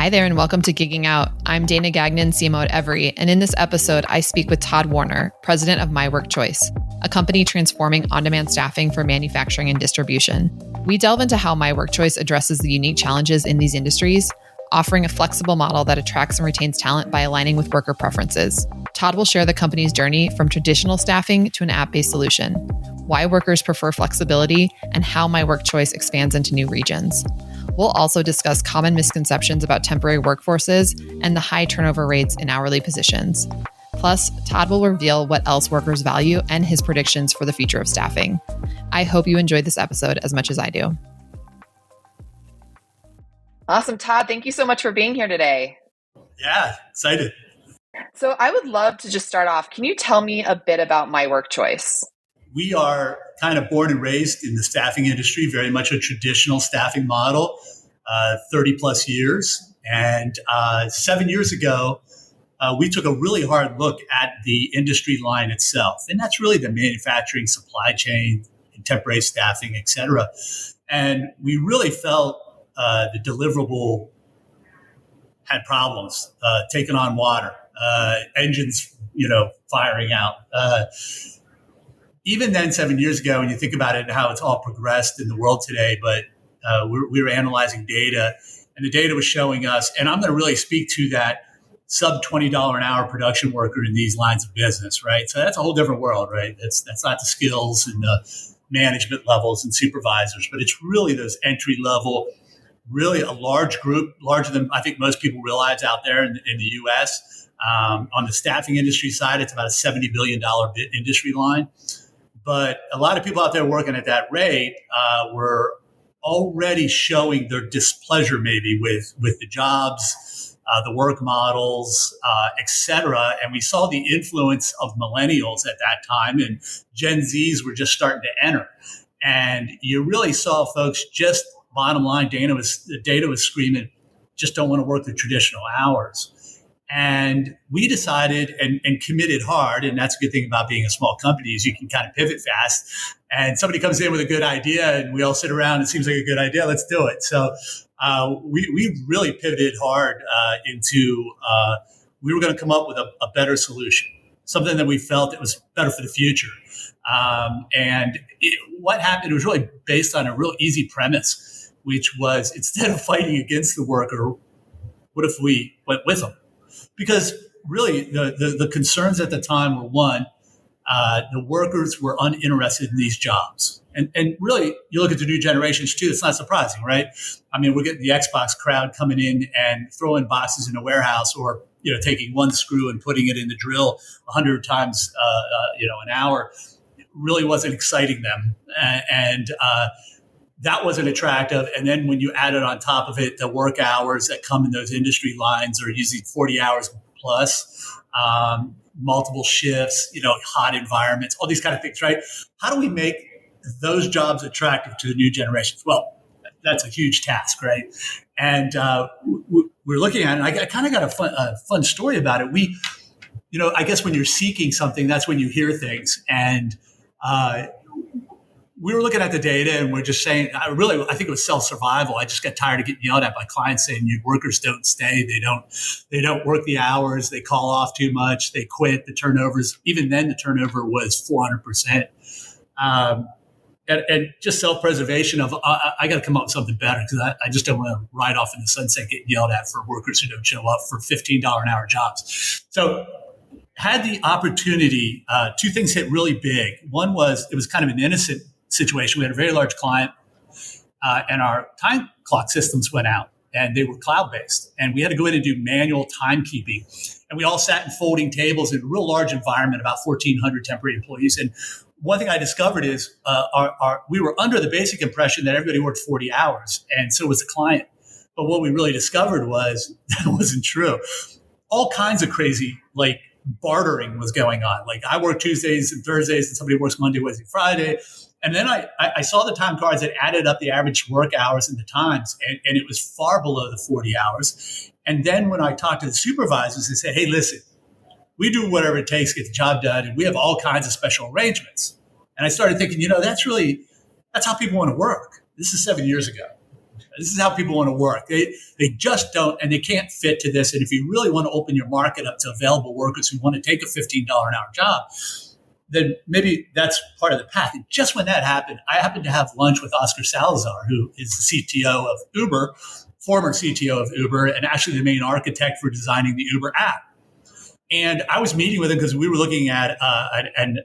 Hi there and welcome to Gigging Out. I'm Dana Gagnon, CMO at Every, and in this episode, I speak with Todd Warner, president of MyWorkChoice, a company transforming on-demand staffing for manufacturing and distribution. We delve into how MyWorkChoice addresses the unique challenges in these industries, offering a flexible model that attracts and retains talent by aligning with worker preferences. Todd will share the company's journey from traditional staffing to an app-based solution, why workers prefer flexibility, and how MyWorkChoice expands into new regions. We'll also discuss common misconceptions about temporary workforces and the high turnover rates in hourly positions. Plus, Todd will reveal what else workers value and his predictions for the future of staffing. I hope you enjoyed this episode as much as I do. Awesome, Todd. Thank you so much for being here today. Yeah, excited. So I would love to just start off. Can you tell me a bit about MyWorkChoice? We are kind of born and raised in the staffing industry, very much a traditional staffing model, 30 plus years. And 7 years ago, we took a really hard look at the industry line itself. And that's really the manufacturing supply chain, temporary staffing, et cetera. And we really felt the deliverable had problems, taking on water, engines, firing out. Even then, 7 years ago, when you think about it and how it's all progressed in the world today, but we were analyzing data, and the data was showing us, and I'm going to really speak to that sub $20 an hour production worker in these lines of business, right? So that's a whole different world, right? That's not the skills and the management levels and supervisors, but it's really those entry level, really a large group, larger than I think most people realize out there in the U.S. On the staffing industry side, it's about a $70 billion industry line. But a lot of people out there working at that rate were already showing their displeasure maybe with the jobs, the work models, et cetera. And we saw the influence of millennials at that time, and Gen Zs were just starting to enter. And you really saw folks just bottom line, the data was screaming, just don't want to work the traditional hours. And we decided and committed hard, and that's a good thing about being a small company is you can kind of pivot fast. And somebody comes in with a good idea, and we all sit around. It seems like a good idea. Let's do it. So we really pivoted hard into we were going to come up with a better solution, something that we felt that was better for the future. What happened was really based on a real easy premise, which was instead of fighting against the worker, what if we went with them? Because really, the concerns at the time were, one, the workers were uninterested in these jobs. And really, you look at the new generations, too, it's not surprising, right? I mean, we're getting the Xbox crowd coming in and throwing boxes in a warehouse or, taking one screw and putting it in the drill 100 times, an hour. It really wasn't exciting them. And that wasn't attractive. And then when you added on top of it, the work hours that come in those industry lines are usually 40 hours plus, multiple shifts, hot environments, all these kind of things, right? How do we make those jobs attractive to the new generations? Well, that's a huge task, right? And we're looking at it, and I kind of got a fun story about it. I guess when you're seeking something, that's when you hear things. And we were looking at the data and we're just saying, I think it was self-survival. I just got tired of getting yelled at by clients saying your workers don't stay. They don't work the hours. They call off too much. They quit. The turnovers, even then the turnover was 400%. And just self-preservation of, I got to come up with something better because I just don't want to ride off in the sunset getting yelled at for workers who don't show up for $15 an hour jobs. So had the opportunity, two things hit really big. One was, it was kind of an innocent situation. We had a very large client and our time clock systems went out and they were cloud-based. And we had to go in and do manual timekeeping. And we all sat in folding tables in a real large environment, about 1,400 temporary employees. And one thing I discovered is we were under the basic impression that everybody worked 40 hours. And so was the client. But what we really discovered was that wasn't true. All kinds of crazy, bartering was going on. Like I work Tuesdays and Thursdays and somebody works Monday, Wednesday, Friday. And then I saw the time cards that added up the average work hours and the times, and it was far below the 40 hours. And then when I talked to the supervisors, they said, hey, listen, we do whatever it takes to get the job done, and we have all kinds of special arrangements. And I started thinking, that's how people want to work. This is 7 years ago. This is how people want to work. They just don't, and they can't fit to this. And if you really want to open your market up to available workers who want to take a $15 an hour job, then maybe that's part of the path. And just when that happened, I happened to have lunch with Oscar Salazar, who is the CTO of Uber, former CTO of Uber, and actually the main architect for designing the Uber app. And I was meeting with him because we were looking at an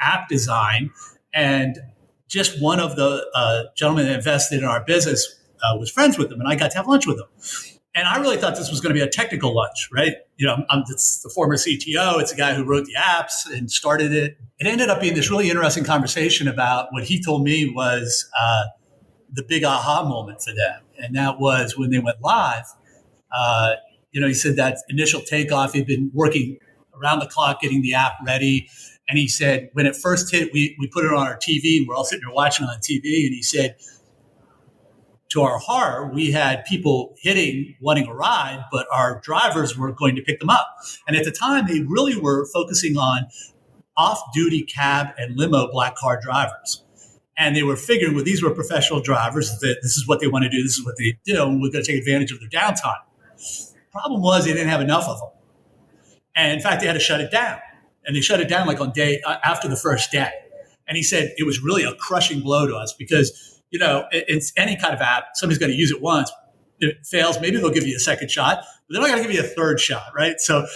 app design, and just one of the gentlemen that invested in our business was friends with him, and I got to have lunch with him. And I really thought this was going to be a technical lunch, right? It's the former CTO. It's the guy who wrote the apps and started it. It ended up being this really interesting conversation about what he told me was the big aha moment for them. And that was when they went live. He said that initial takeoff, he'd been working around the clock getting the app ready. And he said, when it first hit, we put it on our TV. We're all sitting there watching on TV. And he said, to our horror, we had people wanting a ride, but our drivers weren't going to pick them up. And at the time, they really were focusing on off-duty cab and limo black car drivers. And they were figuring, well, these were professional drivers, that this is what they want to do, this is what they do, and we're going to take advantage of their downtime. Problem was they didn't have enough of them. And in fact, they had to shut it down. And they shut it down like on after the first day. And he said it was really a crushing blow to us because it's any kind of app. Somebody's going to use it once. If it fails, maybe they'll give you a second shot, but they're not going to give you a third shot, right? So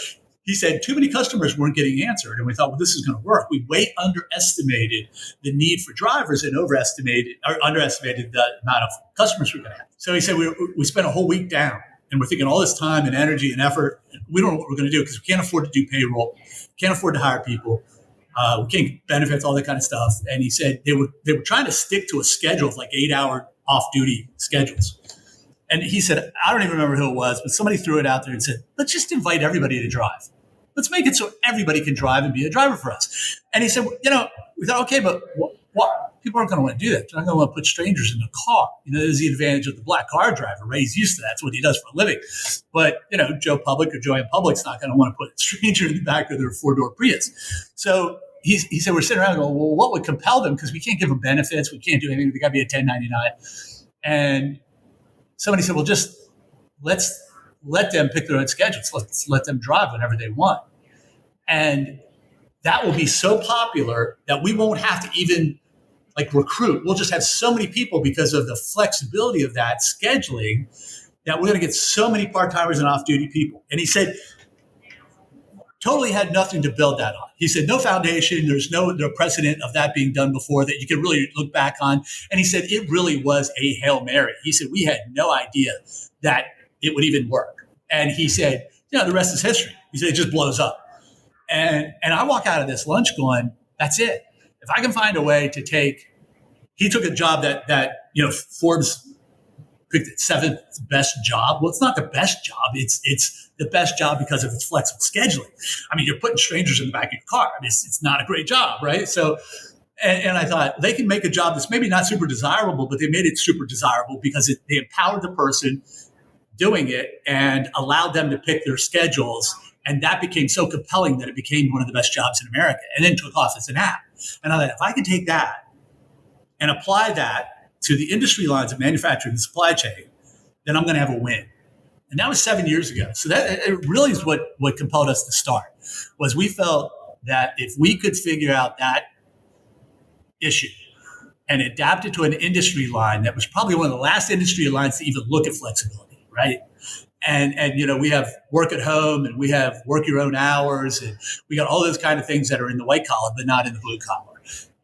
he said too many customers weren't getting answered. And we thought, well, this is going to work. We way underestimated the need for drivers and underestimated the amount of customers we're going to have. So he said we spent a whole week down, and we're thinking all this time and energy and effort. We don't know what we're going to do because we can't afford to do payroll, can't afford to hire people. We can't get benefits, all that kind of stuff. And he said they were trying to stick to a schedule of like 8-hour off-duty schedules. And he said, I don't even remember who it was, but somebody threw it out there and said, let's just invite everybody to drive. Let's make it so everybody can drive and be a driver for us. And he said, we thought, okay, but what? People aren't going to want to do that. They're not going to want to put strangers in the car. There's the advantage of the black car driver, right? He's used to that. That's what he does for a living. But, Joe Public or Joanne Public's not going to want to put a stranger in the back of their 4-door Prius. So he said, we're sitting around going, well, what would compel them? Because we can't give them benefits. We can't do anything. They got to be a 1099. And somebody said, well, just let's let them pick their own schedules. Let's let them drive whenever they want. And that will be so popular that we won't have to even recruit. We'll just have so many people because of the flexibility of that scheduling that we're going to get so many part-timers and off-duty people. And he said, totally had nothing to build that on. He said, no foundation. There's no precedent of that being done before that you can really look back on. And he said, it really was a Hail Mary. He said, we had no idea that it would even work. And he said, the rest is history. He said, it just blows up. And I walk out of this lunch going, that's it. If I can find a way to he took a job that Forbes picked it 7th best job. Well, it's not the best job. It's the best job because of its flexible scheduling. I mean, you're putting strangers in the back of your car. I mean, it's not a great job, right? So, and I thought they can make a job that's maybe not super desirable, but they made it super desirable because they empowered the person doing it and allowed them to pick their schedules. And that became so compelling that it became one of the best jobs in America and then took off as an app. And I thought, if I could take that and apply that to the industry lines of manufacturing and supply chain, then I'm going to have a win. And that was 7 years ago. So that it really is what compelled us to start, was we felt that if we could figure out that issue and adapt it to an industry line that was probably one of the last industry lines to even look at flexibility, right? And we have work at home and we have work your own hours and we got all those kind of things that are in the white collar, but not in the blue collar.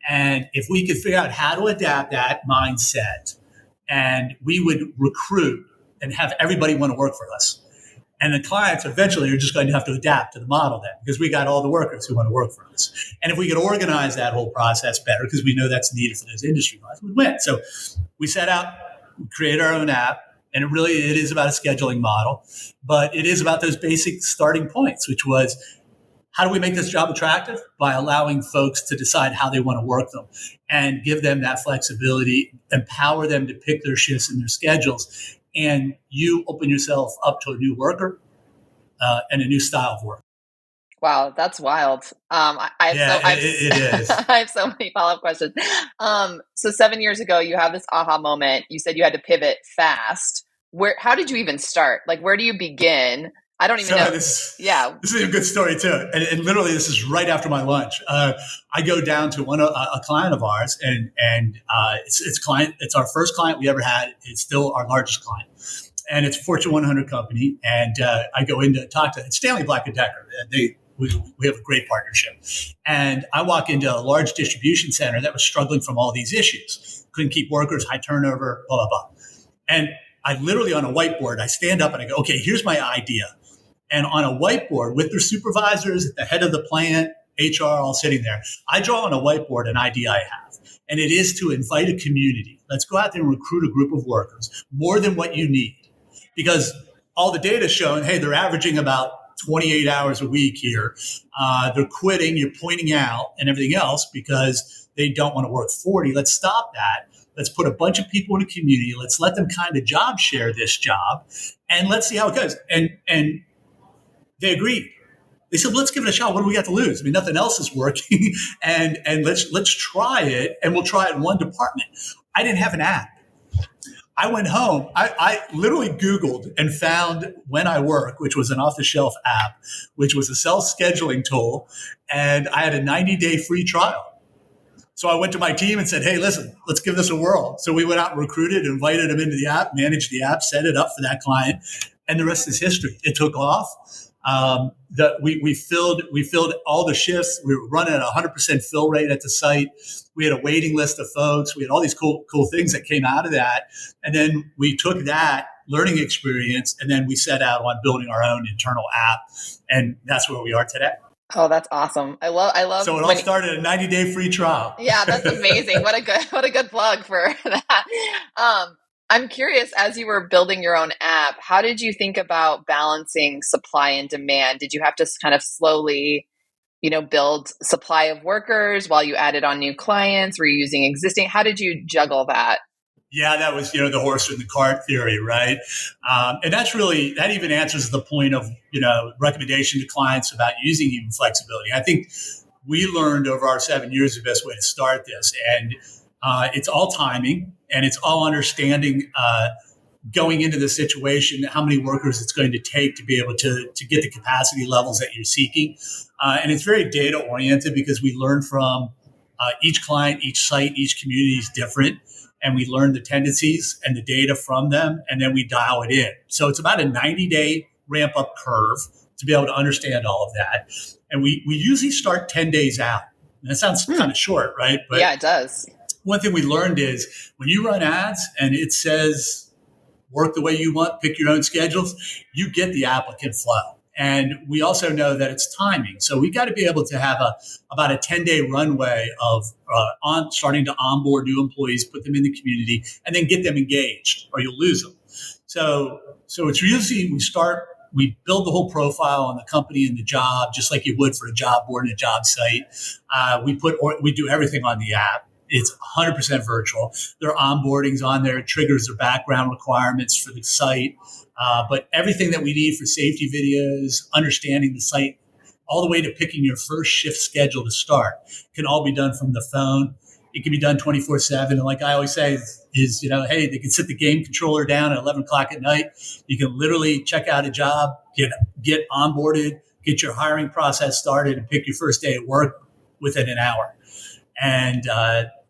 And if we could figure out how to adapt that mindset, and we would recruit and have everybody want to work for us. And the clients eventually are just going to have to adapt to the model then, because we got all the workers who want to work for us. And if we could organize that whole process better, because we know that's needed for those industry lines, we'd win. So we set out, we created our own app. And it is about a scheduling model, but it is about those basic starting points, which was, how do we make this job attractive? By allowing folks to decide how they want to work them and give them that flexibility, empower them to pick their shifts and their schedules. And you open yourself up to a new worker and a new style of work. Wow, that's wild. I have Yeah, it is. I have so many follow-up questions. So 7 years ago, you have this aha moment. You said you had to pivot fast. How did you even start? Like, where do you begin? I don't even So know. this Yeah. this is a good story too, and literally this is right after my lunch. I go down to a client of ours, and it's our first client we ever had. It's still our largest client, and it's a Fortune 100 company. And I go in to talk to it's Stanley Black and Decker. We have a great partnership, and I walk into a large distribution center that was struggling from all these issues. Couldn't keep workers, high turnover, blah blah blah. And I literally on a whiteboard, I stand up and I go, okay, here's my idea. And on a whiteboard with their supervisors, the head of the plant, HR, all sitting there, I draw on a whiteboard an idea I have. And it is to invite a community. Let's go out there and recruit a group of workers, more than what you need. Because all the data is showing, hey, they're averaging about 28 hours a week here. They're quitting, you're pointing out, and everything else because they don't want to work 40. Let's stop that. Let's put a bunch of people in a community. Let's let them kind of job share this job, and let's see how it goes. And they agreed. They said, let's give it a shot. What do we got to lose? I mean, nothing else is working. and let's try it. And we'll try it in one department. I didn't have an app. I went home. I literally Googled and found When I Work, which was an off-the-shelf app, which was a self-scheduling tool. And I had a 90-day free trial. So I went to my team and said, hey, listen, let's give this a whirl. So we went out and recruited, invited them into the app, managed the app, set it up for that client. And the rest is history. It took off. We filled all the shifts. We were running at 100% fill rate at the site. We had a waiting list of folks. We had all these cool things that came out of that. And then we took that learning experience and then we set out on building our own internal app. And that's where we are today. Oh, that's awesome. I love. So it all started a 90-day free trial. Yeah, that's amazing. What a good plug for that. I'm curious, as you were building your own app, how did you think about balancing supply and demand? Did you have to kind of slowly, build supply of workers while you added on new clients? Were you using existing? How did you juggle that? Yeah, that was, the horse and the cart theory, right? And that even answers the point of, recommendation to clients about using even flexibility. I think we learned over our 7 years the best way to start this. And it's all timing and it's all understanding going into the situation, how many workers it's going to take to be able to get the capacity levels that you're seeking. And it's very data oriented because we learn from each client, each site, each community is different. And we learn the tendencies and the data from them, and then we dial it in. So it's about a 90-day ramp up curve to be able to understand all of that. And we usually start 10 days out. And that sounds kind of short, right? But yeah, it does. One thing we learned is when you run ads and it says work the way you want, pick your own schedules, you get the applicant flow. And we also know that it's timing. So we got to be able to have about a 10-day runway of starting to onboard new employees, put them in the community, and then get them engaged or you'll lose them. So it's usually we build the whole profile on the company and the job, just like you would for a job board and a job site. We do everything on the app. It's 100% virtual. Their onboarding's on there. It triggers their background requirements for the site. But everything that we need for safety videos, understanding the site, all the way to picking your first shift schedule to start can all be done from the phone. It can be done 24/7. And like I always say is, hey, they can sit the game controller down at 11 o'clock at night. You can literally check out a job, get onboarded, get your hiring process started and pick your first day at work within an hour. And,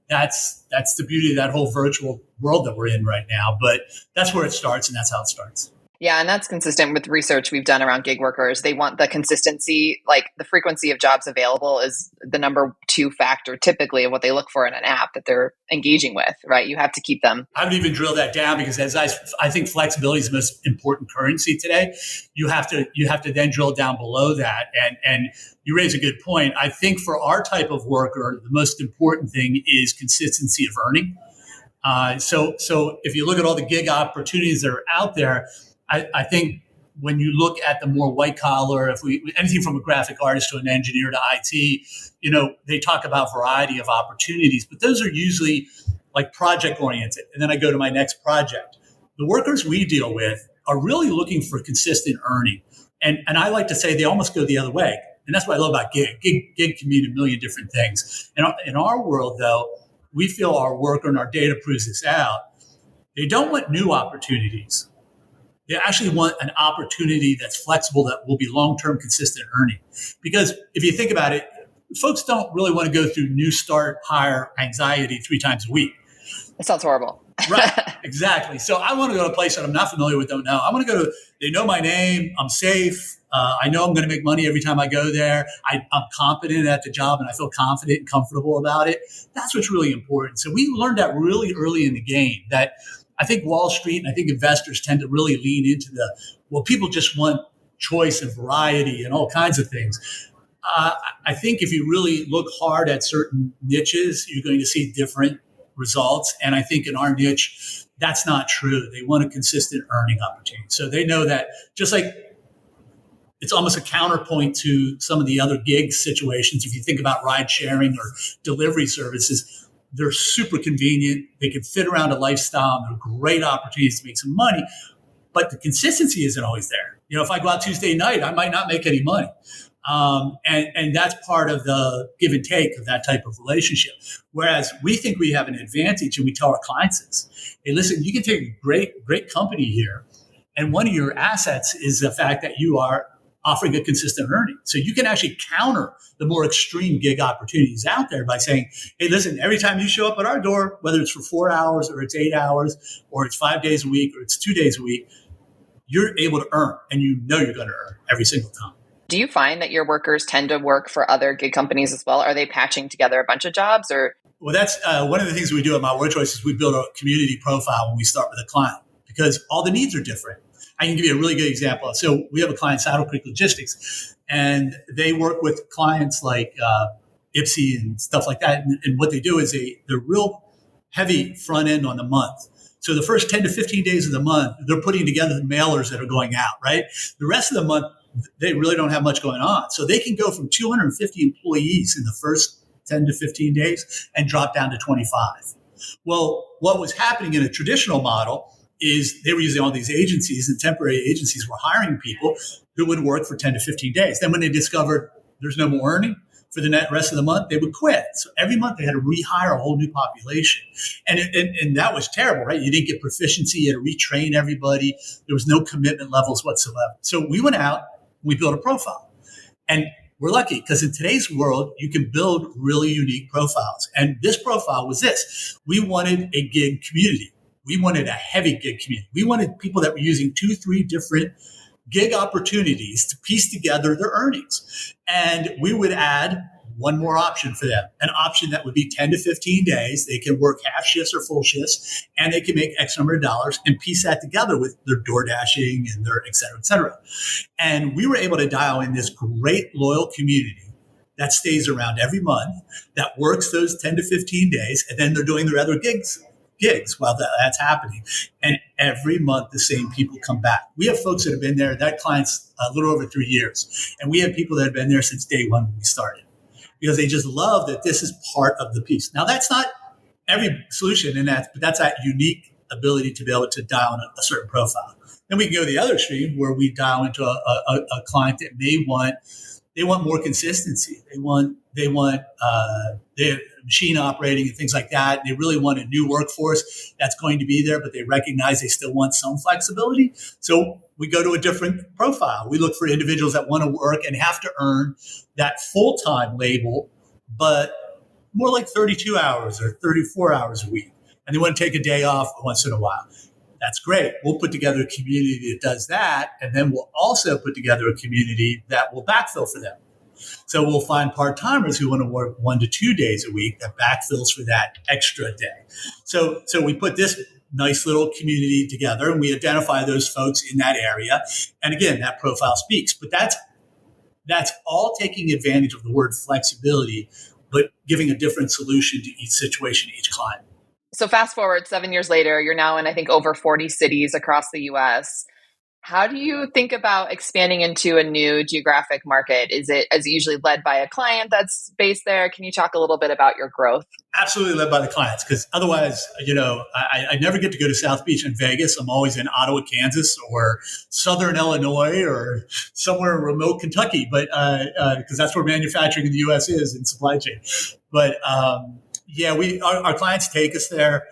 that's the beauty of that whole virtual world that we're in right now. But that's where it starts and that's how it starts. Yeah, and that's consistent with research we've done around gig workers. They want the consistency, like the frequency of jobs available is the number 2 factor typically of what they look for in an app that they're engaging with, right? You have to keep them. I would even drill that down because as I think flexibility is the most important currency today. You have to then drill down below that. And you raise a good point. I think for our type of worker, the most important thing is consistency of earning. So if you look at all the gig opportunities that are out there, I think when you look at the more white collar, anything from a graphic artist to an engineer to IT, they talk about variety of opportunities, but those are usually like project oriented. And then I go to my next project. The workers we deal with are really looking for consistent earning. And I like to say they almost go the other way. And that's what I love about gig. Gig can mean a million different things. And in our world, though, we feel our work and our data proves this out. They don't want new opportunities. They actually want an opportunity that's flexible, that will be long-term consistent earning. Because if you think about it, folks don't really want to go through new start hire anxiety 3 times a week. It sounds horrible. Right, exactly. So I want to go to a place that I'm not familiar with, don't know. I want to go to, they know my name, I'm safe. I know I'm going to make money every time I go there. I'm competent at the job and I feel confident and comfortable about it. That's what's really important. So we learned that really early in the game, that I think Wall Street and I think investors tend to really lean into people just want choice and variety and all kinds of things. I think if you really look hard at certain niches, you're going to see different results. And I think in our niche, that's not true. They want a consistent earning opportunity. So they know that, just like it's almost a counterpoint to some of the other gig situations. If you think about ride sharing or delivery services, they're super convenient. They can fit around a lifestyle. And they're great opportunities to make some money, but the consistency isn't always there. If I go out Tuesday night, I might not make any money. And that's part of the give and take of that type of relationship. Whereas we think we have an advantage, and we tell our clients this: hey, listen, you can take a great company here, and one of your assets is the fact that you are offering a consistent earning. So you can actually counter the more extreme gig opportunities out there by saying, hey, listen, every time you show up at our door, whether it's for 4 hours or it's 8 hours or it's 5 days a week or it's 2 days a week, you're able to earn, and you're going to earn every single time. Do you find that your workers tend to work for other gig companies as well? Are they patching together a bunch of jobs? Or Well, that's one of the things we do at MyWorkChoice is we build a community profile when we start with a client, because all the needs are different. I can give you a really good example. So we have a client, Saddle Creek Logistics, and they work with clients like Ipsy and stuff like that. And what they do is they're real heavy front end on the month. So the first 10 to 15 days of the month, they're putting together the mailers that are going out, right? The rest of the month, they really don't have much going on. So they can go from 250 employees in the first 10 to 15 days and drop down to 25. Well, what was happening in a traditional model is they were using all these agencies, and temporary agencies were hiring people who would work for 10 to 15 days. Then when they discovered there's no more earning for the rest of the month, they would quit. So every month they had to rehire a whole new population. And that was terrible, right? You didn't get proficiency. You had to retrain everybody. There was no commitment levels whatsoever. So we went out, we built a profile. And we're lucky because in today's world, you can build really unique profiles. And this profile was this. We wanted a gig community. We wanted a heavy gig community. We wanted people that were using 2-3 different gig opportunities to piece together their earnings. And we would add one more option for them, an option that would be 10 to 15 days. They can work half shifts or full shifts, and they can make X number of dollars and piece that together with their door dashing and their et cetera, et cetera. And we were able to dial in this great loyal community that stays around every month, that works those 10 to 15 days, and then they're doing their other gigs while that's happening. And every month, the same people come back. We have folks that have been there, that client's a little over 3 years. And we have people that have been there since day one when we started, because they just love that this is part of the piece. Now, that's not every solution in that, but that's that unique ability to be able to dial in a certain profile. Then we can go to the other extreme where we dial into a client that they want more consistency. They want machine operating and things like that. They really want a new workforce that's going to be there, but they recognize they still want some flexibility. So we go to a different profile. We look for individuals that want to work and have to earn that full-time label, but more like 32 hours or 34 hours a week. And they want to take a day off once in a while. That's great. We'll put together a community that does that. And then we'll also put together a community that will backfill for them. So we'll find part-timers who want to work 1 to 2 days a week that backfills for that extra day. So we put this nice little community together, and we identify those folks in that area. And again, that profile speaks. But that's all taking advantage of the word flexibility, but giving a different solution to each situation, each client. So fast forward 7 years later, you're now in, I think, over 40 cities across the US. How do you think about expanding into a new geographic market? Is it usually led by a client that's based there? Can you talk a little bit about your growth? Absolutely led by the clients, because otherwise, I never get to go to South Beach in Vegas. I'm always in Ottawa, Kansas, or Southern Illinois, or somewhere in remote Kentucky, but because that's where manufacturing in the U.S. is in supply chain. But our clients take us there.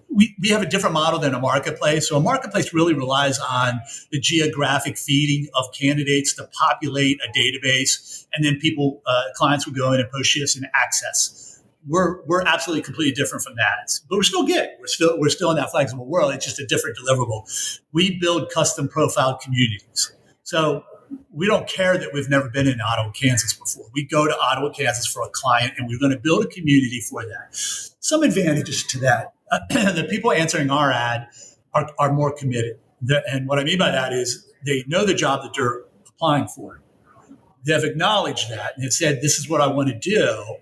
We have a different model than a marketplace. So a marketplace really relies on the geographic feeding of candidates to populate a database, and then clients would go in and post shifts and access. We're absolutely completely different from that, but we're still good. We're still in that flexible world. It's just a different deliverable. We build custom profiled communities. So we don't care that we've never been in Ottawa, Kansas before. We go to Ottawa, Kansas for a client, and we're going to build a community for that. Some advantages to that. The people answering our ad are more committed. And what I mean by that is they know the job that they're applying for. They've acknowledged that and have said, this is what I want to do,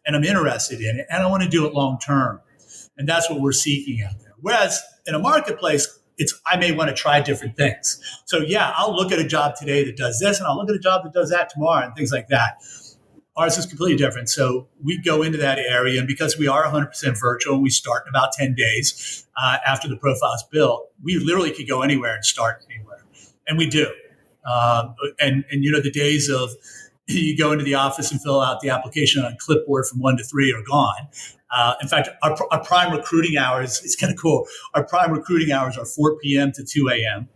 and I'm interested in it, and I want to do it long term. And that's what we're seeking out there. Whereas in a marketplace, I may want to try different things. So I'll look at a job today that does this, and I'll look at a job that does that tomorrow, and things like that. Ours is completely different. So we go into that area, and because we are 100% virtual, we start in about 10 days after the profile is built. We literally could go anywhere and start anywhere, and we do. And the days of you go into the office and fill out the application on a clipboard from 1 to 3 are gone. In fact, our prime recruiting hours, it's kind of cool. Our prime recruiting hours are 4 p.m. to 2 a.m.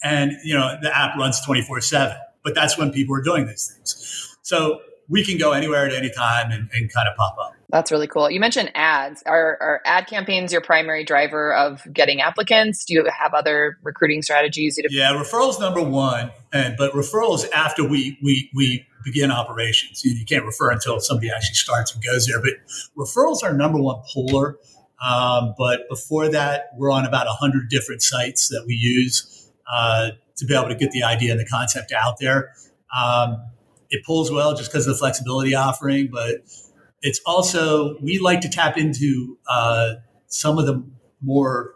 And, the app runs 24/7, but that's when people are doing these things. So we can go anywhere at any time and kind of pop up. That's really cool. You mentioned ads. Are ad campaigns your primary driver of getting applicants? Do you have other recruiting strategies? Yeah, referrals number one, but referrals after we begin operations. You can't refer until somebody actually starts and goes there. But referrals are number one puller. But before that, we're on about 100 different sites that we use to be able to get the idea and the concept out there. It pulls well just because of the flexibility offering, but it's also, we like to tap into some of the more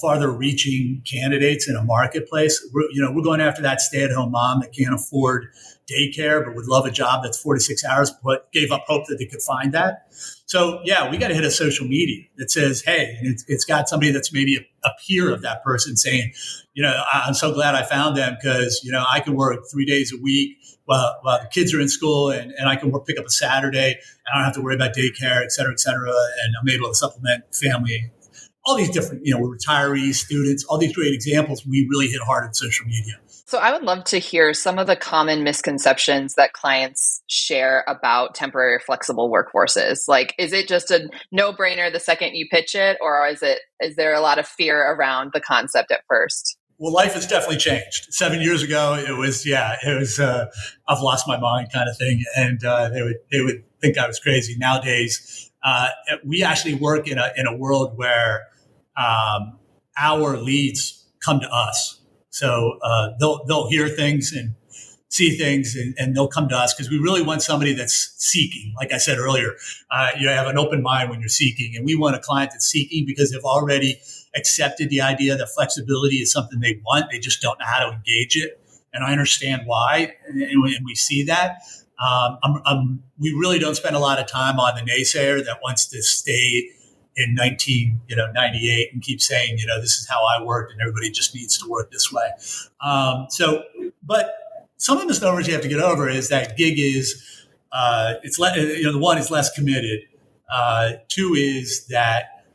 farther reaching candidates in a marketplace. We're going after that stay-at-home mom that can't afford daycare but would love a job that's 4 to 6 hours, but gave up hope that they could find that. So we got to hit a social media that says, hey, and it's got somebody that's maybe a peer of that person saying, I'm so glad I found them because, I can work 3 days a week while the kids are in school, and I can pick up a Saturday, and I don't have to worry about daycare, et cetera, and I'm able to supplement family. All these different, we're retirees, students, all these great examples. We really hit hard on social media. So I would love to hear some of the common misconceptions that clients share about temporary or flexible workforces. Like, is it just a no-brainer the second you pitch it, or is there a lot of fear around the concept at first? Well, life has definitely changed. 7 years ago, it was I've lost my mind kind of thing, and they would think I was crazy. Nowadays, we actually work in a world where our leads come to us. So they'll hear things and see things, and they'll come to us because we really want somebody that's seeking. Like I said earlier, you have an open mind when you're seeking, and we want a client that's seeking because they've already accepted the idea that flexibility is something they want. They just don't know how to engage it, and I understand why, and we see that. We really don't spend a lot of time on the naysayer that wants to stay in 1998 and keep saying, this is how I worked and everybody just needs to work this way. But some of the misnomers you have to get over is that gig is, one is less committed. Two is that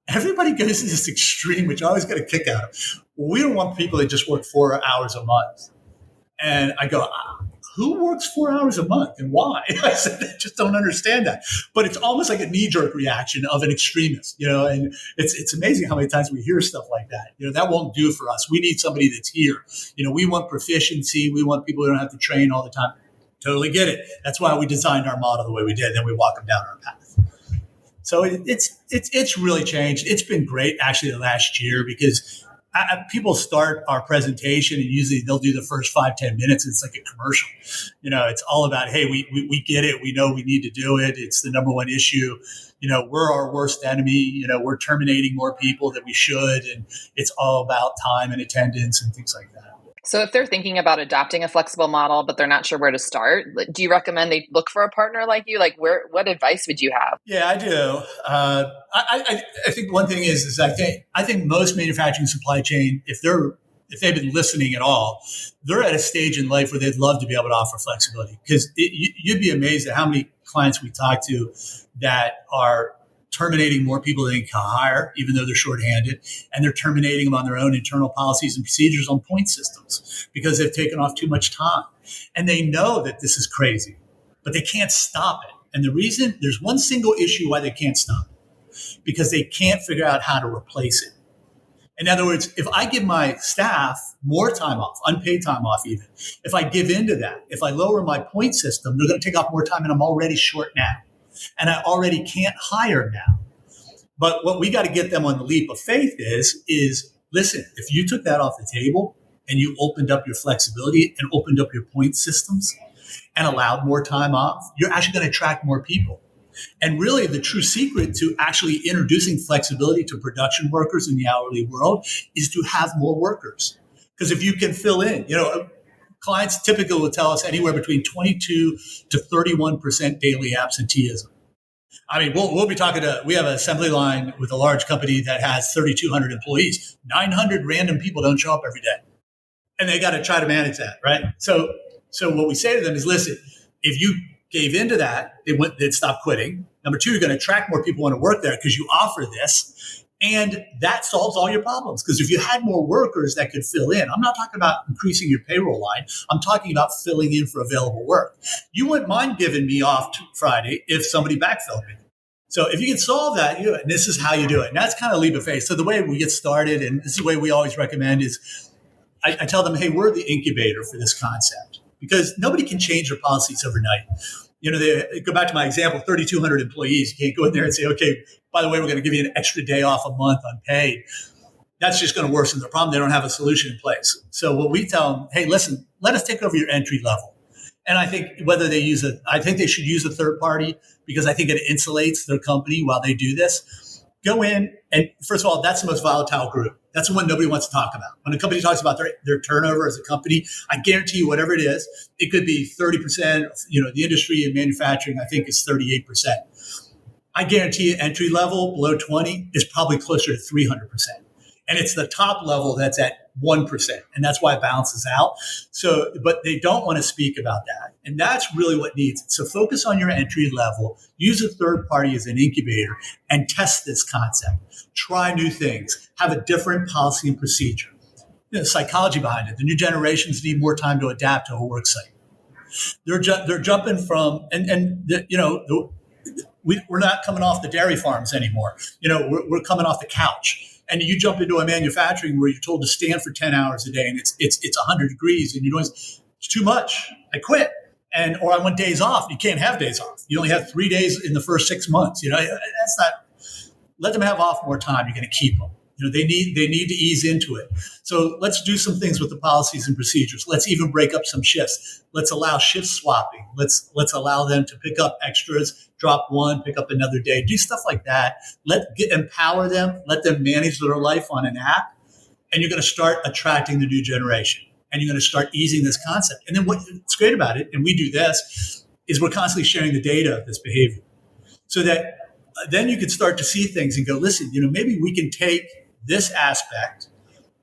everybody goes to this extreme, which I always get a kick out of. Well, we don't want people that just work 4 hours a month. And I go, who works 4 hours a month and why? I said, I just don't understand that. But it's almost like a knee-jerk reaction of an extremist, and it's amazing how many times we hear stuff like that. That won't do for us. We need somebody that's here. We want proficiency. We want people who don't have to train all the time. Totally get it. That's why we designed our model the way we did. Then we walk them down our path. So it's really changed. It's been great actually the last year because people start our presentation and usually they'll do the first 5-10 minutes. It's like a commercial. It's all about, hey, we get it. We know we need to do it. It's the number one issue. We're our worst enemy. We're terminating more people than we should. And it's all about time and attendance and things like that. So if they're thinking about adopting a flexible model, but they're not sure where to start, do you recommend they look for a partner like you? Like what advice would you have? Yeah, I do. I think one thing is I think most manufacturing supply chain, if they've been listening at all, they're at a stage in life where they'd love to be able to offer flexibility, because you'd be amazed at how many clients we talk to that are terminating more people than they can hire, even though they're shorthanded, and they're terminating them on their own internal policies and procedures on point systems because they've taken off too much time. And they know that this is crazy, but they can't stop it. And the reason, there's one single issue why they can't stop it, because they can't figure out how to replace it. In other words, if I give my staff more time off, unpaid time off even, if I give into that, if I lower my point system, they're going to take off more time, and I'm already short now. And I already can't hire now. But what we got to get them on the leap of faith is listen, if you took that off the table and you opened up your flexibility and opened up your point systems and allowed more time off, you're actually going to attract more people. And really the true secret to actually introducing flexibility to production workers in the hourly world is to have more workers. Because if you can fill in, clients typically will tell us anywhere between 22 to 31% daily absenteeism. I mean, we'll be talking we have an assembly line with a large company that has 3,200 employees. 900 random people don't show up every day. And they got to try to manage that, right? So what we say to them is, listen, if you gave into that, they'd stop quitting. Number two, you're going to attract more people who want to work there because you offer this. And that solves all your problems. Because if you had more workers that could fill in, I'm not talking about increasing your payroll line. I'm talking about filling in for available work. You wouldn't mind giving me off Friday if somebody backfilled me. So if you can solve that, and this is how you do it. And that's kind of leap of faith. So the way we get started, and this is the way we always recommend, is I tell them, hey, we're the incubator for this concept, because nobody can change their policies overnight. They go back to my example, 3,200 employees. You can't go in there and say, okay, by the way, we're going to give you an extra day off a month unpaid. That's just going to worsen the problem. They don't have a solution in place. So what we tell them, hey, listen, let us take over your entry level. And I think I think they should use a third party, because I think it insulates their company while they do this. Go in, and first of all, that's the most volatile group. That's the one nobody wants to talk about. When a company talks about their turnover as a company, I guarantee you, whatever it is, it could be 30%. The industry in manufacturing, I think, is 38%. I guarantee you, entry level below 20 is probably closer to 300%. And it's the top level that's at 1%. And that's why it balances out. So, but they don't want to speak about that. And that's really what needs it. So focus on your entry level, use a third party as an incubator, and test this concept. Try new things, have a different policy and procedure. Psychology behind it. The new generations need more time to adapt to a work site. They're jumping from, we're not coming off the dairy farms anymore. We're coming off the couch. And you jump into a manufacturing where you're told to stand for 10 hours a day, and it's 100 degrees, and you're doing, it's too much. I quit. Or I want days off. You can't have days off. You only have 3 days in the first 6 months. That's not. Let them have off more time. You're going to keep them. They need to ease into it. So let's do some things with the policies and procedures. Let's even break up some shifts. Let's allow shift swapping. Let's allow them to pick up extras, drop one, pick up another day, do stuff like that. Empower them, let them manage their life on an app, and you're going to start attracting the new generation, and you're going to start easing this concept. And then what's great about it, and we do this, is we're constantly sharing the data of this behavior, so that then you can start to see things and go, listen, maybe we can take this aspect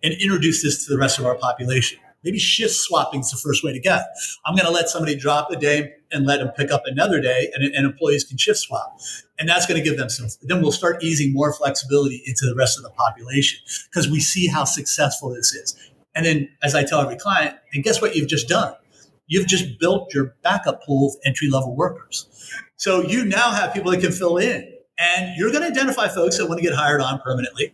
and introduce this to the rest of our population. Maybe shift swapping is the first way to go. I'm going to let somebody drop a day and let them pick up another day, and employees can shift swap. And that's going to give them then we'll start easing more flexibility into the rest of the population, because we see how successful this is. And then, as I tell every client, and guess what you've just done? You've just built your backup pool of entry-level workers. So you now have people that can fill in, and you're going to identify folks that want to get hired on permanently.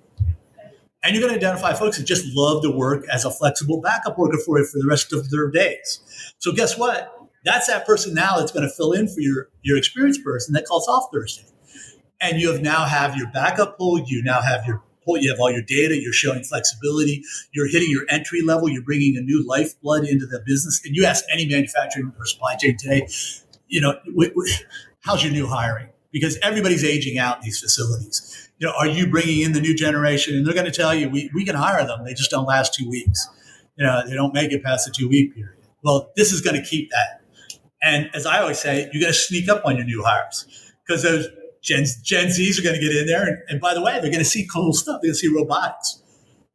And you're going to identify folks that just love to work as a flexible backup worker for you for the rest of their days. So guess what? That's that person now that's going to fill in for your experienced person that calls off Thursday. And you now have your backup pool. You now have your you have all your data, you're showing flexibility, you're hitting your entry level, you're bringing a new lifeblood into the business. And you ask any manufacturing or supply chain today, how's your new hiring? Because everybody's aging out in these facilities. Are you bringing in the new generation? And they're going to tell you, we can hire them. They just don't last 2 weeks. They don't make it past the 2-week period. Well, this is going to keep that. And as I always say, you're going to sneak up on your new hires because those Gen Zs are going to get in there. And by the way, they're going to see cool stuff. They're going to see robotics.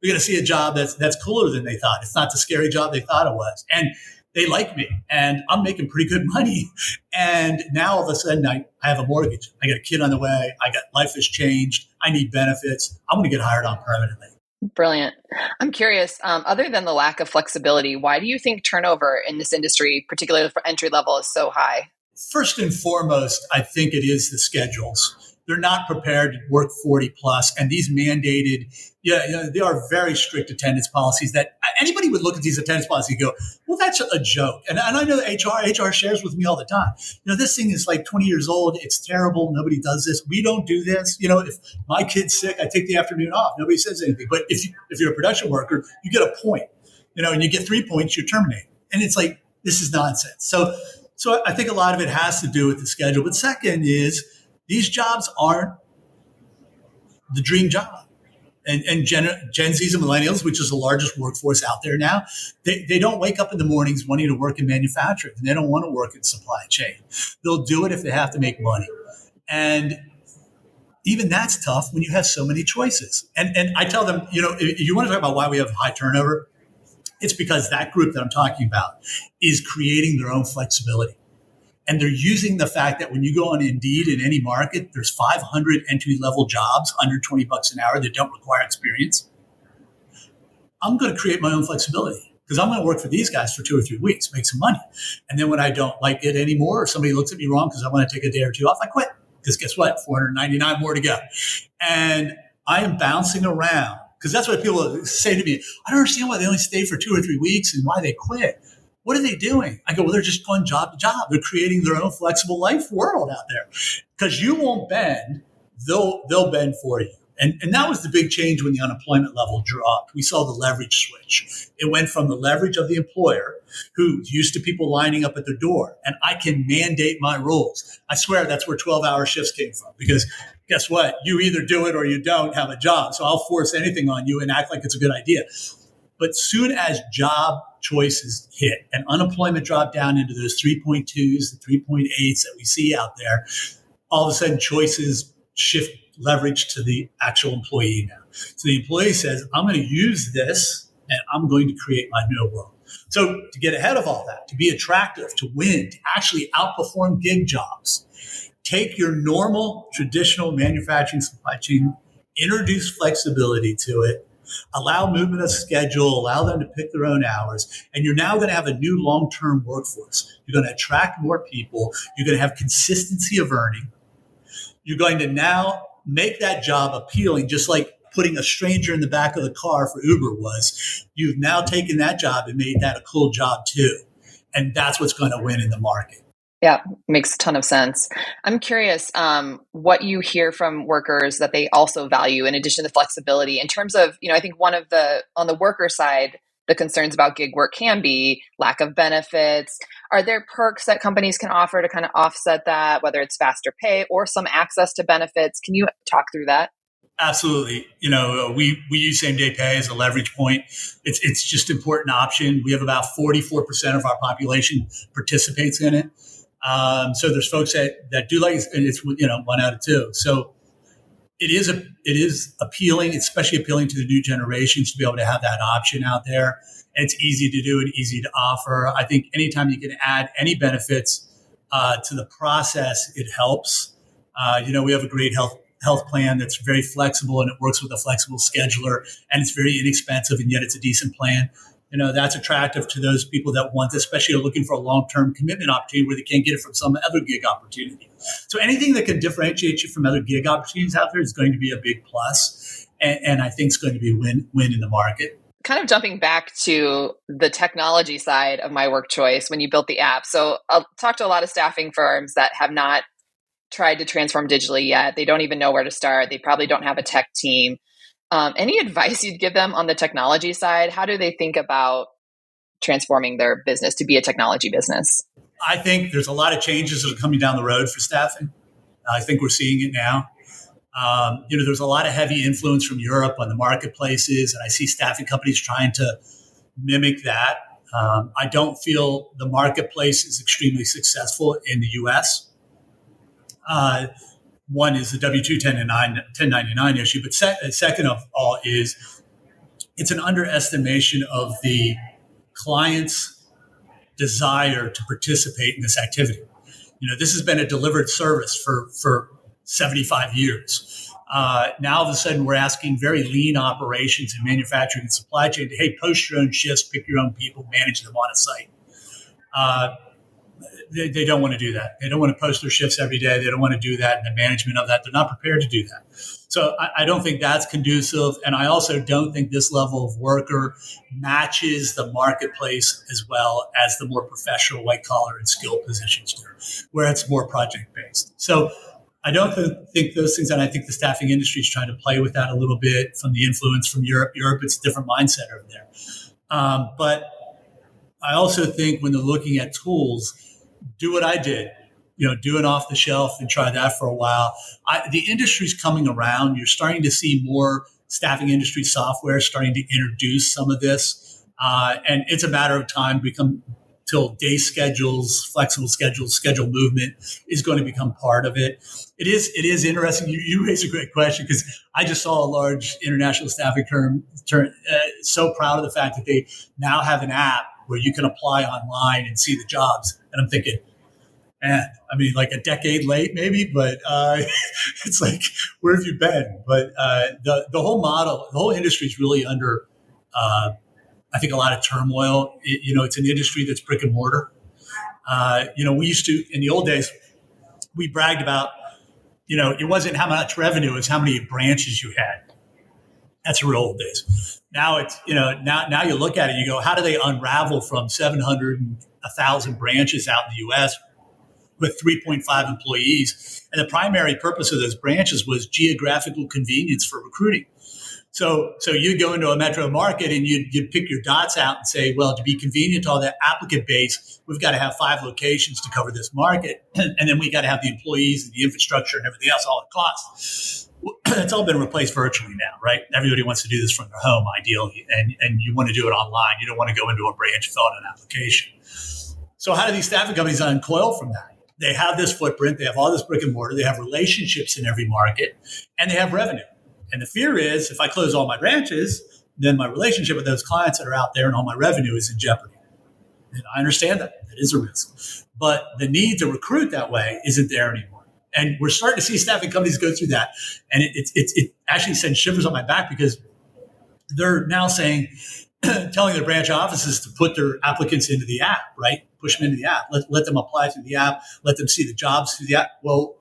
They're going to see a job that's cooler than they thought. It's not the scary job they thought it was. And they like me and I'm making pretty good money. And now all of a sudden I have a mortgage. I got a kid on the way. Life has changed. I need benefits. I'm going to get hired on permanently. Brilliant. I'm curious, other than the lack of flexibility, why do you think turnover in this industry, particularly for entry level, is so high? First and foremost, I think it is the schedules. They're not prepared to work 40 plus. And these mandated, they are very strict attendance policies that anybody would look at these attendance policies and go, well, that's a joke. And I know HR shares with me all the time. This thing is like 20 years old. It's terrible. Nobody does this. We don't do this. If my kid's sick, I take the afternoon off. Nobody says anything. But if you're a production worker, you get a point, and you get 3 points, you're terminated. And it's like, this is nonsense. So I think a lot of it has to do with the schedule. But second is, these jobs aren't the dream job. And Gen Zs and millennials, which is the largest workforce out there now, they don't wake up in the mornings wanting to work in manufacturing. And they don't want to work in supply chain. They'll do it if they have to make money. And even that's tough when you have so many choices. And I tell them, if you want to talk about why we have high turnover, it's because that group that I'm talking about is creating their own flexibility. And they're using the fact that when you go on Indeed in any market, there's 500 entry-level jobs under $20 an hour that don't require experience. I'm going to create my own flexibility because I'm going to work for these guys for 2 or 3 weeks, make some money. And then when I don't like it anymore or somebody looks at me wrong because I want to take a day or two off, I quit. Because guess what? 499 more to go. And I am bouncing around because that's what people say to me. I don't understand why they only stay for 2 or 3 weeks and why they quit. What are they doing? I go, well, they're just going job to job. They're creating their own flexible life world out there because you won't bend. They'll bend for you. And that was the big change when the unemployment level dropped. We saw the leverage switch. It went from the leverage of the employer who's used to people lining up at their door. And I can mandate my rules. I swear that's where 12-hour shifts came from because guess what? You either do it or you don't have a job. So I'll force anything on you and act like it's a good idea. But soon as job choices hit and unemployment dropped down into those 3.2s, the 3.8s that we see out there, all of a sudden choices shift leverage to the actual employee now. So the employee says, I'm going to use this and I'm going to create my new world. So to get ahead of all that, to be attractive, to win, to actually outperform gig jobs, take your normal traditional manufacturing supply chain, introduce flexibility to it, allow movement of schedule, allow them to pick their own hours. And you're now going to have a new long-term workforce. You're going to attract more people. You're going to have consistency of earning. You're going to now make that job appealing, just like putting a stranger in the back of the car for Uber was. You've now taken that job and made that a cool job too. And that's what's going to win in the market. Yeah, makes a ton of sense. I'm curious what you hear from workers that they also value in addition to flexibility in terms of, I think on the worker side, the concerns about gig work can be lack of benefits. Are there perks that companies can offer to kind of offset that, whether it's faster pay or some access to benefits? Can you talk through that? Absolutely. We use same day pay as a leverage point. It's just an important option. We have about 44% of our population participates in it. So there's folks that do like, and it's, 1 out of 2. So it is appealing, especially appealing to the new generations to be able to have that option out there. And it's easy to do and easy to offer. I think anytime you can add any benefits, to the process, it helps. We have a great health plan that's very flexible and it works with a flexible scheduler and it's very inexpensive and yet it's a decent plan. That's attractive to those people that want, especially are looking for a long-term commitment opportunity where they can't get it from some other gig opportunity. So anything that can differentiate you from other gig opportunities out there is going to be a big plus. And I think it's going to be win in the market. Kind of jumping back to the technology side of MyWorkChoice when you built the app. So I'll talk to a lot of staffing firms that have not tried to transform digitally yet. They don't even know where to start. They probably don't have a tech team. Any advice you'd give them on the technology side? How do they think about transforming their business to be a technology business? I think there's a lot of changes that are coming down the road for staffing. I think we're seeing it now. There's a lot of heavy influence from Europe on the marketplaces, and I see staffing companies trying to mimic that. I don't feel the marketplace is extremely successful in the U.S. One is the W-2 1099 issue, but second of all is it's an underestimation of the client's desire to participate in this activity. This has been a delivered service for 75 years. Now, all of a sudden, we're asking very lean operations in manufacturing and supply chain to, hey, post your own shifts, pick your own people, manage them on a site. They don't want to do that. They don't want to post their shifts every day. They don't want to do that, and the management of that. They're not prepared to do that. So I don't think that's conducive. And I also don't think this level of worker matches the marketplace as well as the more professional white collar and skilled positions do, where it's more project based. So I don't think those things, and I think the staffing industry is trying to play with that a little bit from the influence from Europe. Europe, it's a different mindset over there. But I also think when they're looking at tools, do what I did, do it off the shelf and try that for a while. The industry's coming around. You're starting to see more staffing industry software starting to introduce some of this. And it's a matter of time till day schedules, flexible schedules, schedule movement is going to become part of it. It is interesting. You raised a great question because I just saw a large international staffing firm so proud of the fact that they now have an app where you can apply online and see the jobs. And I'm thinking, man, like a decade late maybe, but it's like, where have you been? But the whole model, the whole industry is really under, I think, a lot of turmoil. It's an industry that's brick and mortar. We used to, in the old days, we bragged about, it wasn't how much revenue, it's how many branches you had. That's the real old days. Now it's, now you look at it, you go, how do they unravel from 700 and 1,000 branches out in the U.S. with 3.5 employees? And the primary purpose of those branches was geographical convenience for recruiting. So you go into a metro market and you pick your dots out and say, well, to be convenient to all that applicant base, we've got to have 5 locations to cover this market. And then we got to have the employees and the infrastructure and everything else all at cost. It's all been replaced virtually now, right? Everybody wants to do this from their home, ideally, and you want to do it online. You don't want to go into a branch, fill out an application. So how do these staffing companies uncoil from that? They have this footprint. They have all this brick and mortar. They have relationships in every market, and they have revenue. And the fear is if I close all my branches, then my relationship with those clients that are out there and all my revenue is in jeopardy. And I understand that. It is a risk. But the need to recruit that way isn't there anymore. And we're starting to see staffing companies go through that. And it actually sends shivers on my back because they're now saying, telling their branch offices to put their applicants into the app, right? Push them into the app. Let them apply through the app. Let them see the jobs through the app. Well,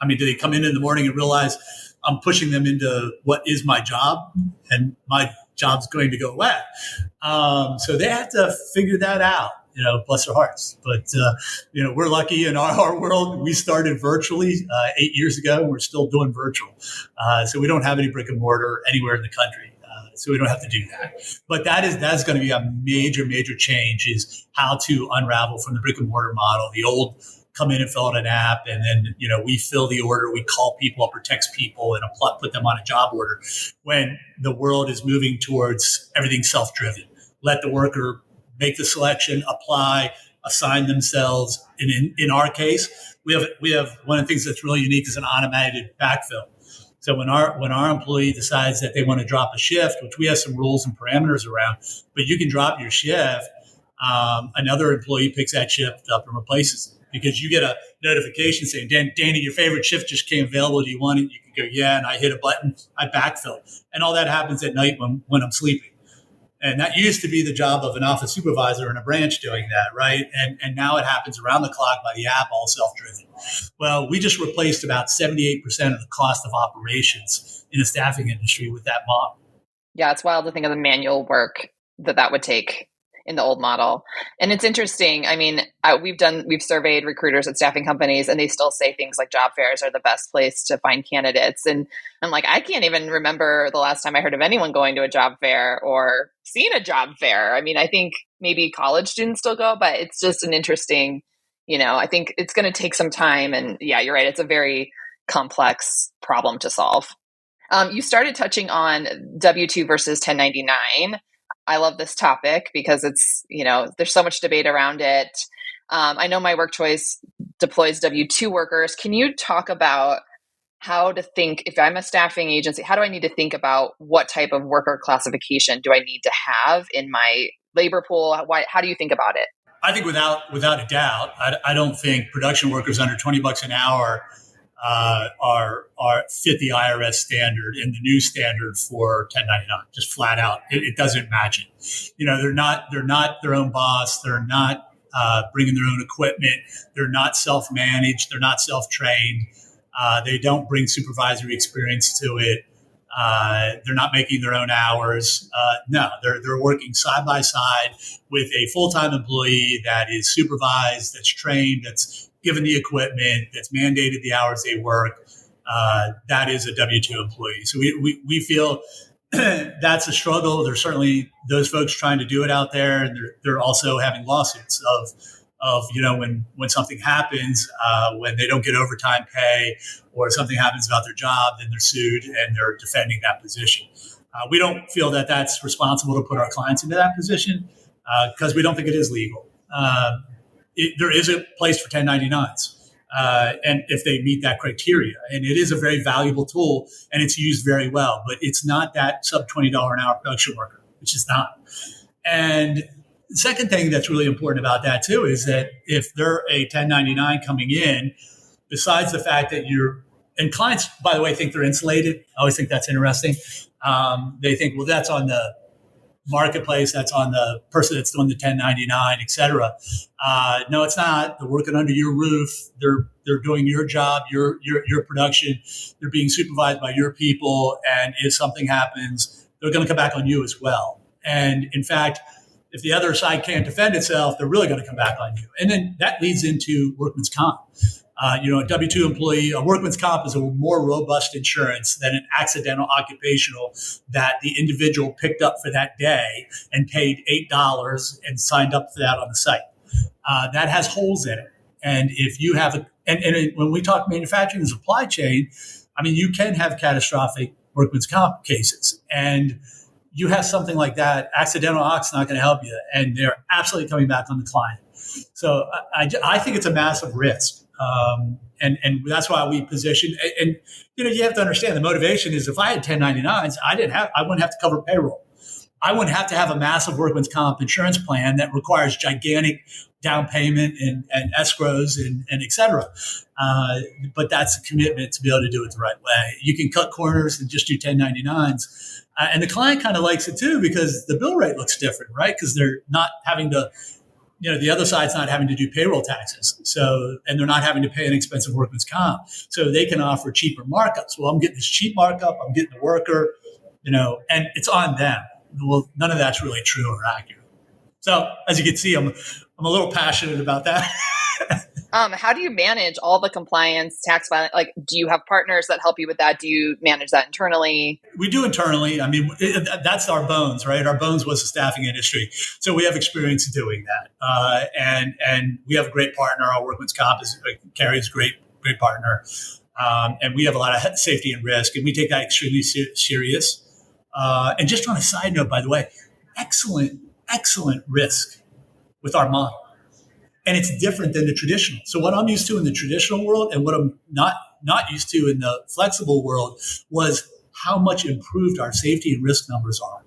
do they come in the morning and realize I'm pushing them into what is my job and my job's going to go away? So they have to figure that out, bless their hearts. But, we're lucky in our world. We started virtually 8 years ago, and we're still doing virtual. So we don't have any brick and mortar anywhere in the country. So we don't have to do that. But that's going to be a major, major change is how to unravel from the brick and mortar model, the old come in and fill out an app, and then, we fill the order, we call people up or text people and put them on a job order, when the world is moving towards everything self-driven. Let the worker make the selection, apply, assign themselves. And in our case, we have one of the things that's really unique is an automated backfill. So when our employee decides that they want to drop a shift, which we have some rules and parameters around, but you can drop your shift, another employee picks that shift up and replaces it. Because you get a notification saying, Danny, your favorite shift just came available. Do you want it? You can go, yeah. And I hit a button, I backfill. And all that happens at night when I'm sleeping. And that used to be the job of an office supervisor in a branch doing that, right? And now it happens around the clock by the app, all self-driven. Well, we just replaced about 78% of the cost of operations in the staffing industry with that model. Yeah, it's wild to think of the manual work that would take. in the old model. And it's interesting. I mean, we've surveyed recruiters at staffing companies, and they still say things like job fairs are the best place to find candidates. And I'm like, I can't even remember the last time I heard of anyone going to a job fair or seeing a job fair. I mean, I think maybe college students still go, but it's just an interesting, I think it's going to take some time. And yeah, you're right. It's a very complex problem to solve. You started touching on W-2 versus 1099. I love this topic because it's, there's so much debate around it. I know MyWorkChoice deploys W-2 workers. Can you talk about how to think, if I'm a staffing agency, how do I need to think about what type of worker classification do I need to have in my labor pool? How do you think about it? I think without a doubt, I don't think production workers under $20 an hour are fit the IRS standard and the new standard for 1099. Just flat out, it doesn't match it. They're not their own boss. They're not bringing their own equipment. They're not self-managed. They're not self-trained. They don't bring supervisory experience to it. They're not making their own hours. No, they're working side by side with a full-time employee that is supervised, that's trained, that's given the equipment, that's mandated the hours they work. That is a W-2 employee. So we feel that's a struggle. There's certainly those folks trying to do it out there, and they're also having lawsuits of when something happens, when they don't get overtime pay or something happens about their job, then they're sued and they're defending that position. We don't feel that that's responsible to put our clients into that position because we don't think it is legal. There is a place for 1099s. And if they meet that criteria, and it is a very valuable tool and it's used very well, but it's not that sub $20 an hour production worker, which is not. And the second thing that's really important about that too is that if they're a 1099 coming in, besides the fact that and clients, by the way, think they're insulated. I always think that's interesting. They think, well, that's on the marketplace, that's on the person that's doing the 1099, et cetera. No, it's not. They're working under your roof. They're doing your job, your production. They're being supervised by your people. And if something happens, they're going to come back on you as well. And in fact, if the other side can't defend itself, they're really going to come back on you. And then that leads into workman's comp. A W-2 employee, a workman's comp is a more robust insurance than an accidental occupational that the individual picked up for that day and paid $8 and signed up for that on the site. That has holes in it. And if you have and when we talk manufacturing and supply chain, I mean, you can have catastrophic workman's comp cases. And you have something like that, accidental oc's not going to help you. And they're absolutely coming back on the client. So I think it's a massive risk. And that's why we position, and you have to understand the motivation is if I had 1099s, I wouldn't have to cover payroll. I wouldn't have to have a massive workman's comp insurance plan that requires gigantic down payment and escrows and et cetera. But that's a commitment to be able to do it the right way. You can cut corners and just do 1099s. And the client kind of likes it too because the bill rate looks different, right? Because they're not having to, the other side's not having to do payroll taxes. So, and they're not having to pay an expensive workman's comp. So they can offer cheaper markups. Well, I'm getting this cheap markup. I'm getting the worker, and it's on them. Well, none of that's really true or accurate. So as you can see, I'm a little passionate about that. How do you manage all the compliance, tax filing? Like, do you have partners that help you with that? Do you manage that internally? We do internally. I mean, that's our bones, right? Our bones was the staffing industry. So we have experience doing that. And we have a great partner. Our workman's comp Carrie's great partner. And we have a lot of safety and risk, and we take that extremely serious. And just on a side note, by the way, excellent risk with our model. And it's different than the traditional. So what I'm used to in the traditional world and what I'm not used to in the flexible world was how much improved our safety and risk numbers are.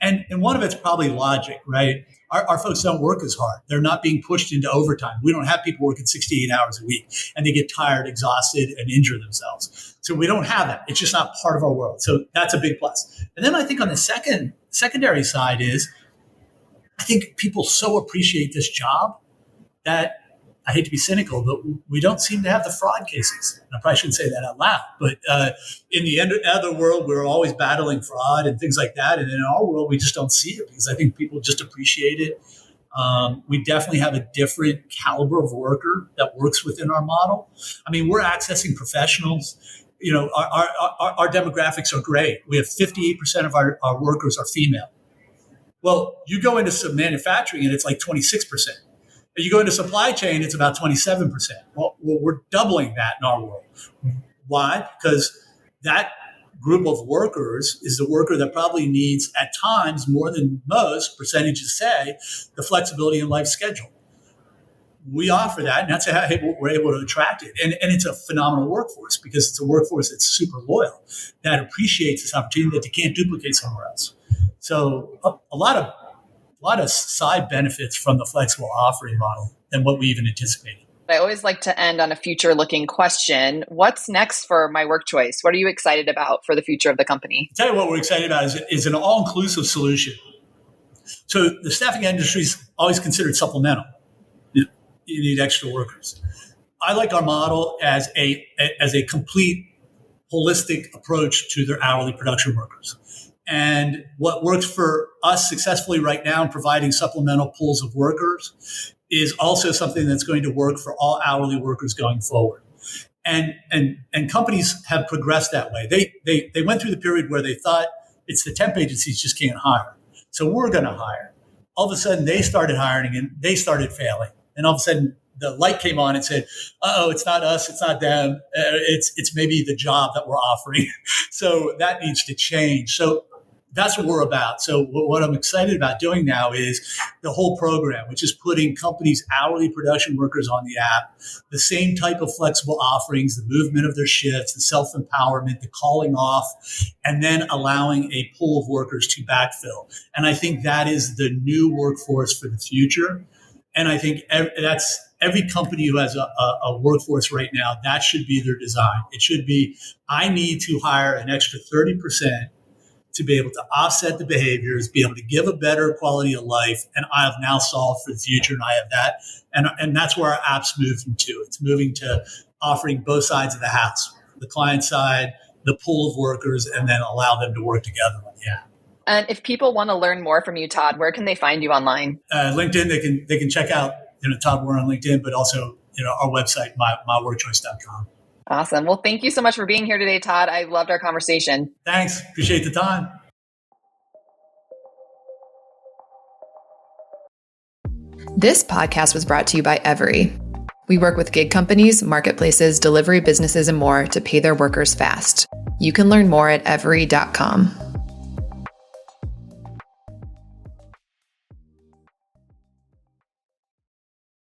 And one of it's probably logic, right? Our folks don't work as hard. They're not being pushed into overtime. We don't have people working 68 hours a week and they get tired, exhausted, and injure themselves. So we don't have that. It's just not part of our world. So that's a big plus. And then I think on the secondary side is I think people so appreciate this job that I hate to be cynical, but we don't seem to have the fraud cases. I probably shouldn't say that out loud, but in the other world, we're always battling fraud and things like that. And in our world, we just don't see it because I think people just appreciate it. We definitely have a different caliber of worker that works within our model. I mean, we're accessing professionals. You know, our demographics are great. We have 58% of our workers are female. Well, you go into some manufacturing and it's like 26%. You go into supply chain, it's about 27%. Well, we're doubling that in our world. Why? Because that group of workers is the worker that probably needs, at times, more than most percentages say, the flexibility in life schedule. We offer that, and that's how we're able to attract it. And it's a phenomenal workforce because it's a workforce that's super loyal, that appreciates this opportunity that they can't duplicate somewhere else. So a lot of side benefits from the flexible offering model than what we even anticipated. I always like to end on a future-looking question. What's next for MyWorkChoice? What are you excited about for the future of the company? I'll tell you what we're excited about is an all-inclusive solution. So the staffing industry is always considered supplemental. You need extra workers. I like our model as a complete holistic approach to their hourly production workers. And what works for us successfully right now in providing supplemental pools of workers is also something that's going to work for all hourly workers going forward. And companies have progressed that way. They went through the period where they thought it's the temp agencies just can't hire. So we're going to hire. All of a sudden they started hiring and they started failing. And all of a sudden the light came on and said, uh-oh, it's not us, it's not them. It's maybe the job that we're offering. So that needs to change. So that's what we're about. So what I'm excited about doing now is the whole program, which is putting companies' hourly production workers on the app, the same type of flexible offerings, the movement of their shifts, the self-empowerment, the calling off, and then allowing a pool of workers to backfill. And I think that is the new workforce for the future. And I think that's every company who has a workforce right now, that should be their design. It should be, I need to hire an extra 30% to be able to offset the behaviors, be able to give a better quality of life. And I have now solved for the future, and I have that. And that's where our app's moving to. It's moving to offering both sides of the house, the client side, the pool of workers, and then allow them to work together on the app. And if people want to learn more from you, Todd, where can they find you online? LinkedIn, they can check out Todd Warner on LinkedIn, but also our website, MyWorkChoice.com. Awesome. Well, thank you so much for being here today, Todd. I loved our conversation. Thanks. Appreciate the time. This podcast was brought to you by Every. We work with gig companies, marketplaces, delivery businesses, and more to pay their workers fast. You can learn more at every.com.